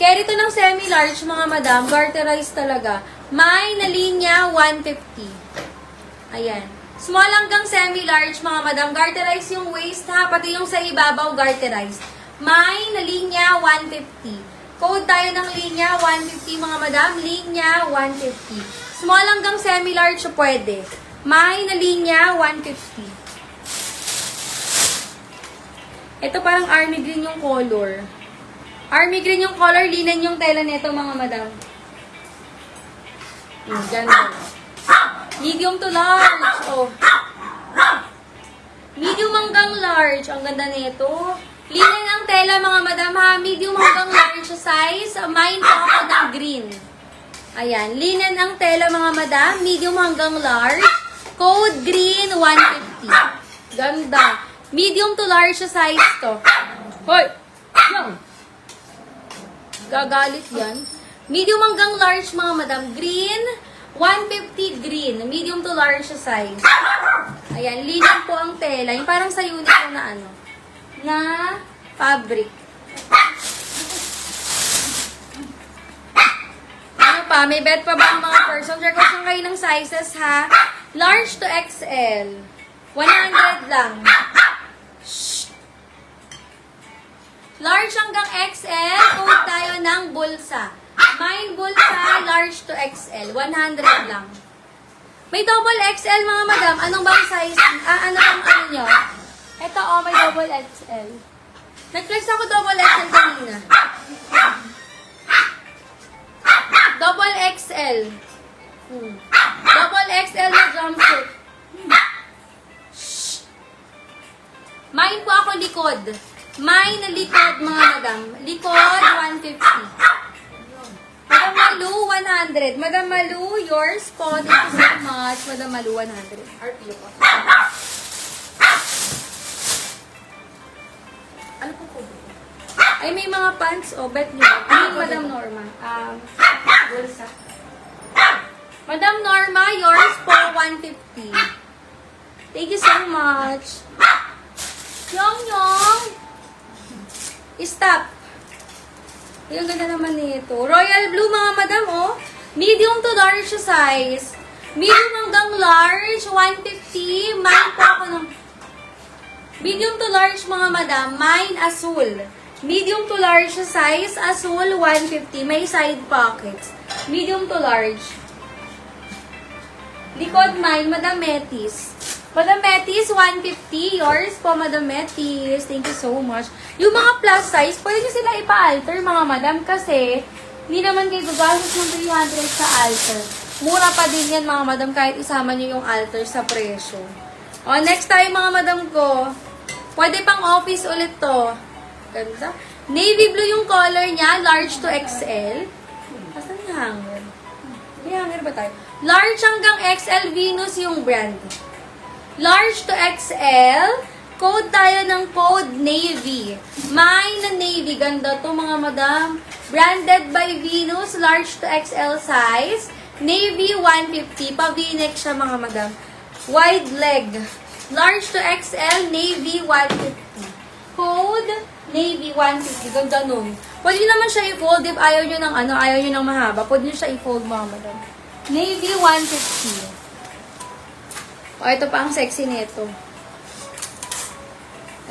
Carry to ng semi-large, mga madam. Garterized talaga. May na linya, 150. Ayan. Small hanggang semi-large, mga madam. Garterized yung waist, ha? Pati yung sa ibabaw, garterized. May na linya, 150. Code tayo ng linya, 150, mga madam. Linya, 150. Small hanggang semi-large, pwede. May na linya, 150. Ito parang army green yung color. Army green yung color, linen yung tela nito, mga madam. Ganda. Medium to large. Oh. Medium hanggang large. Ang ganda nito. Linen ang tela, mga madam, ha. Medium hanggang large size. Mine po ako ng green. Ayan. Linen ang tela, mga madam. Medium hanggang large. Code green, 150. Ganda. Medium to large size to. Hoy! Yan! Gagalit yan. Medium hanggang large, mga madam. Green, 150 green. Medium to large size. Ayan, linen po ang tela. Yung parang sa uniform na ano. Na fabric. Ano pa? May bet pa ba ang mga person? Check ko saan kayo ng sizes, ha? Large to XL. 100 lang. Large hanggang XL, code tayo ng bulsa. Mine bulsa, large to XL. 100 lang. May double XL, mga madam. Anong bang size? Ano bang ano nyo? Ito, oh, may double XL. Nag-flex ako double XL kanina. Double XL. Double XL na jumpsuit. Mine po ako likod. Mine na likod, mga madam. Likod, 150. Madam Malu, 100. Madam Malu, yours po. Thank you so much. Madam Malu, 100. RPO po. Ano po po? Ay, may mga pants. Oh, bet nyo. Ano, Madam Norma? Bulsa. Madam Norma, yours po, 150. Thank you so much. Yong! Stop. Yung ganda naman nito. Royal blue, mga madam, oh. Medium to large size. Medium hanggang large, 150. Mine po ako ng... Medium to large, mga madam. Mine, asul. Medium to large size, asul, 150. May side pockets. Medium to large. Likod mine, Madam Metis. Madam Metis, 150. Yours po, Madam Metis. Thank you so much. Yung mga plus size, pwede nyo sila ipa-alter, mga madam, kasi hindi naman kayo gagastos ng 300 sa alter. Mura pa din yan, mga madam, kahit isama nyo yung alter sa presyo. O, next tayo, mga madam ko. Pwede pang office ulit to. Ganda. Navy blue yung color niya, large to XL. Asan yung hanger? May hanger ba tayo? Large hanggang XL, Venus yung brand. Large to XL, code tayo ng code Navy. Mine na Navy. Ganda to, mga madam. Branded by Venus, large to XL size. Navy, 150. Pa-V-neck siya, mga madam. Wide leg. Large to XL, Navy, 150. Code Navy, 150. Ganda nun. Pwede naman siya i-fold if ayaw nyo ng ano, ayaw nyo ng mahaba. Pwede nyo siya i-fold, mga madam. Navy, 150. O, ito pa ang sexy nito.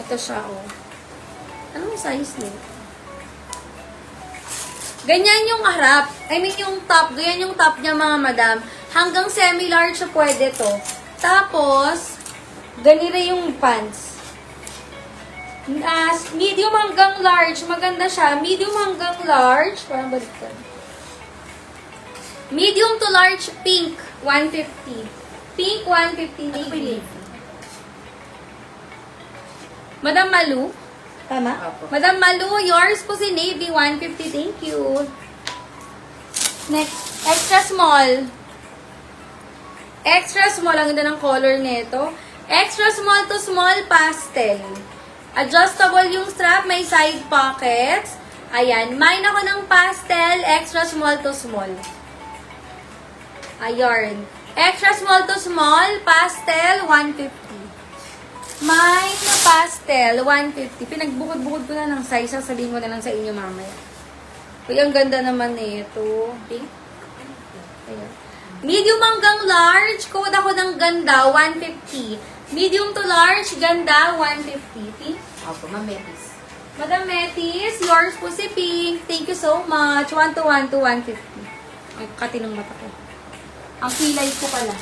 Ito siya, oh. Anong size nito? Ganyan yung harap. I mean, yung top. Ganyan yung top niya, mga madam. Hanggang semi-large siya pwede to. Tapos, ganito yung pants. Medium hanggang large. Maganda siya. Medium hanggang large. Parang baliktad. Medium to large, pink. 150. Pink, 150 Navy. Madam Malu? Tama? Madam Malu, yours po si Navy, 150. Thank you. Next, extra small. Extra small, ang ganda ng color nito. Extra small to small, pastel. Adjustable yung strap, may side pockets. Ayan, mine ako ng pastel, extra small to small. Ayan. Extra small to small, pastel, 150. Mine na pastel, 150. Pinagbukod-bukod ko na ng size. Sasabihin ko na lang sa inyo mamaya. Uy, ang ganda naman nito. Pink. Ayan. Medium hanggang large, code ako ng ganda, 150. Medium to large, ganda, 150. Pink. Opo, Ma'am Metis. Madam Metis, yours po si Pink. Thank you so much. 1 to 1 to 150. Ang kati ng mata ko. Ang kilay ko pala.